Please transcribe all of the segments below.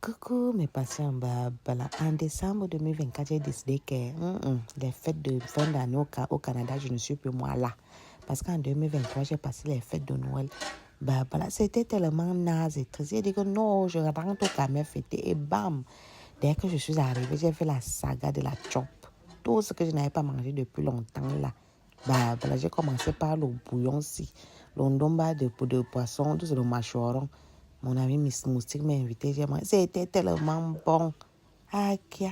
Coucou mes patients, voilà. En décembre 2024, j'ai décidé que les fêtes de fin d'année au Canada, je ne suis plus moi là. Parce qu'en 2023, j'ai passé les fêtes de Noël. Voilà, c'était tellement naze et triste. J'ai dit que non, je rentre au Cameroun fêter et bam. Dès que je suis arrivée, j'ai fait la saga de la chop. Tout ce que je n'avais pas mangé depuis longtemps là. Voilà, j'ai commencé par le bouillon-ci, l'ondomba de poisson, tout c'est le machoron. Mon ami Miss Moustique m'a invité, j'ai mangé. C'était tellement bon. Ah, kia.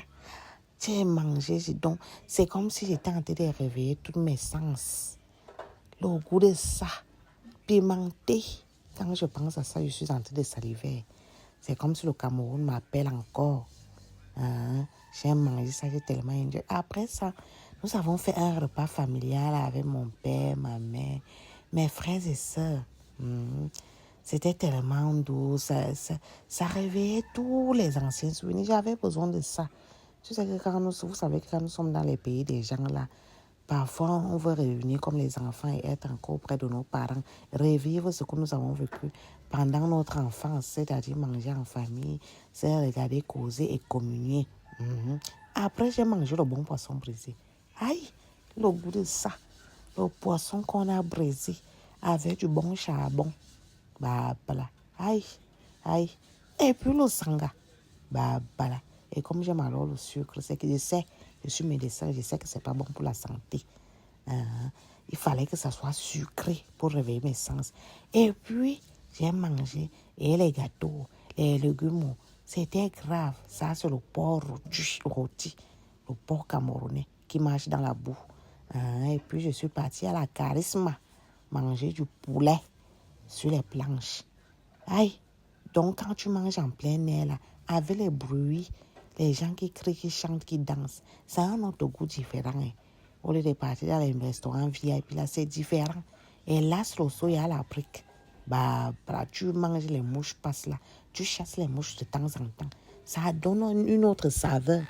J'ai mangé, donc c'est comme si j'étais en train de réveiller tous mes sens. Le goût de ça, pimenté. Quand je pense à ça, je suis en train de saliver. C'est comme si le Cameroun m'appelle encore. J'ai mangé ça, j'ai tellement enjoy. Après ça, nous avons fait un repas familial avec mon père, ma mère, mes frères et sœurs. C'était tellement doux, ça réveillait tous les anciens souvenirs. J'avais besoin de ça. Tu sais que vous savez que quand nous sommes dans les pays des gens là, parfois on veut revenir comme les enfants et être encore près de nos parents, revivre ce que nous avons vécu pendant notre enfance, c'est-à-dire manger en famille, c'est regarder, causer et communier. Après, j'ai mangé le bon poisson brisé. Aïe, le goût de ça. Le poisson qu'on a brisé avec du bon charbon. Voilà. Aïe, aïe. Et puis le sanga. Voilà. Et comme j'aime alors le sucre, c'est que je sais, je suis médecin, je sais que c'est pas bon pour la santé. Il fallait que ça soit sucré pour réveiller mes sens. Et puis, j'ai mangé et les gâteaux, les légumes. C'était grave. Ça, c'est le porc rôti, le porc camerounais qui marche dans la boue. Et puis, je suis partie à la Charisma manger du poulet sur les planches. Aïe, donc quand tu manges en plein air, là, avec les bruits, les gens qui crient, qui chantent, qui dansent, ça a un autre goût différent. Au lieu de partir dans les restaurants VIP, là, c'est différent. Et là, sur le sol, il y a la brique. Tu manges, les mouches passent là. Tu chasses les mouches de temps en temps. Ça donne une autre saveur.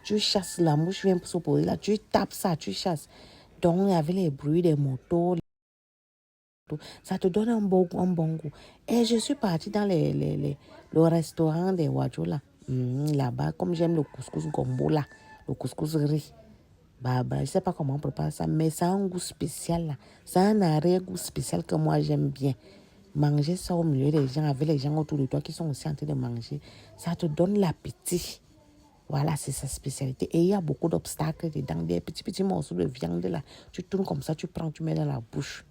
Tu chasses, la mouche vient pour se poser là. Tu tapes ça, tu chasses. Donc, avec les bruits des motos, ça te donne un bon goût. Et je suis partie dans le restaurant des Wadjo là. Là-bas, comme j'aime le couscous gombo là, le couscous riz. Je ne sais pas comment on prépare ça, mais ça a un goût spécial là. Ça a un arrière-goût spécial que moi j'aime bien. Manger ça au milieu des gens, avec les gens autour de toi qui sont aussi en train de manger, ça te donne l'appétit. Voilà, c'est sa spécialité. Et il y a beaucoup d'obstacles dedans, des petits morceaux de viande là. Tu tournes comme ça, tu prends, tu mets dans la bouche.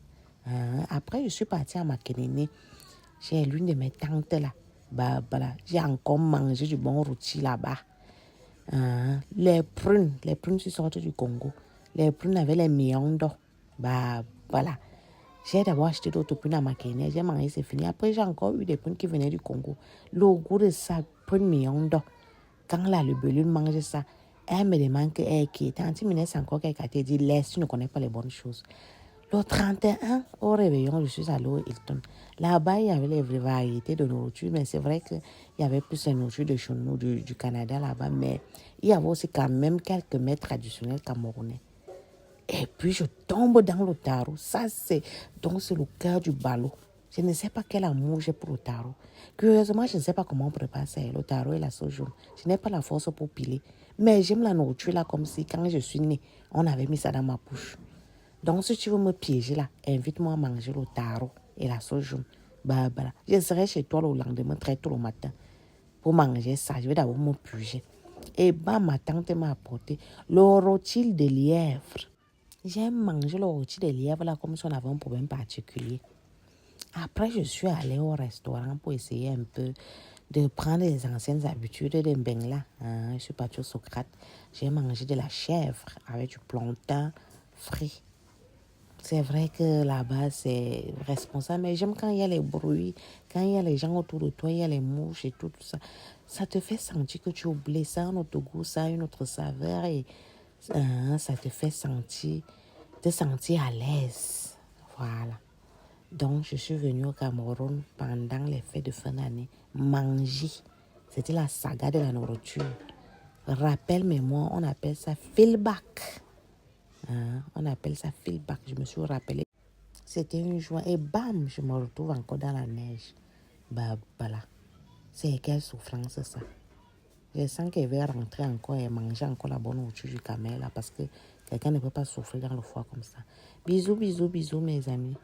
Après, je suis partie à Makénéné. J'ai l'une de mes tantes là. Voilà. J'ai encore mangé du bon rôti là-bas. Les prunes qui sortent du Congo. Les prunes avec les miondo. Voilà. J'ai d'abord acheté d'autres prunes à Makéné. J'ai mangé, c'est fini. Après, j'ai encore eu des prunes qui venaient du Congo. Le goût de ça, prune miondo. Quand la libellule mange ça, elle me demande que elle quitte. Tanti Minès encore quelqu'un t'a dit, laisse, tu ne connais pas les bonnes choses. Le 31, au réveillon, je suis allée au Hilton. Là-bas, il y avait les vraies variétés de nourriture, mais c'est vrai qu'il y avait plus de nourriture de chez nous, du Canada là-bas, mais il y avait aussi quand même quelques mets traditionnels camerounais. Et puis, je tombe dans le taro. Donc, c'est le cœur du ballot. Je ne sais pas quel amour j'ai pour le taro. Curieusement, je ne sais pas comment on prépare ça, le taro et la sauce jaune. Je n'ai pas la force pour piler. Mais j'aime la nourriture là comme si, quand je suis née, on avait mis ça dans ma bouche. Donc, si tu veux me piéger là, invite-moi à manger le taro et la sauce jaune. Voilà. Je serai chez toi le lendemain, très tôt le matin, pour manger ça. Je vais d'abord me piéger. Et ma tante m'a apporté le rôti de lièvre. J'aime manger le rôti de lièvre là comme si on avait un problème particulier. Après, je suis allée au restaurant pour essayer un peu de prendre les anciennes habitudes de Mbengla. Je suis partie au Socrate. J'ai mangé de la chèvre avec du plantain frit. C'est vrai que là-bas, c'est responsable, mais j'aime quand il y a les bruits, quand il y a les gens autour de toi, il y a les mouches et tout ça. Ça te fait sentir que tu oublies ça, un autre goût, ça, une autre saveur et ça te fait te sentir à l'aise. Voilà. Donc, je suis venue au Cameroun pendant les fêtes de fin d'année manger. C'était la saga de la nourriture. Rappel mémoire, on appelle ça feedback. On appelle ça feedback. Je me suis rappelé. C'était une joie et bam, je me retrouve encore dans la neige. Voilà. C'est quelle souffrance ça. Je sens qu'elle va rentrer encore et manger encore la bonne nourriture du camel là parce que quelqu'un ne peut pas souffrir dans le foie comme ça. Bisous, bisous, bisous mes amis.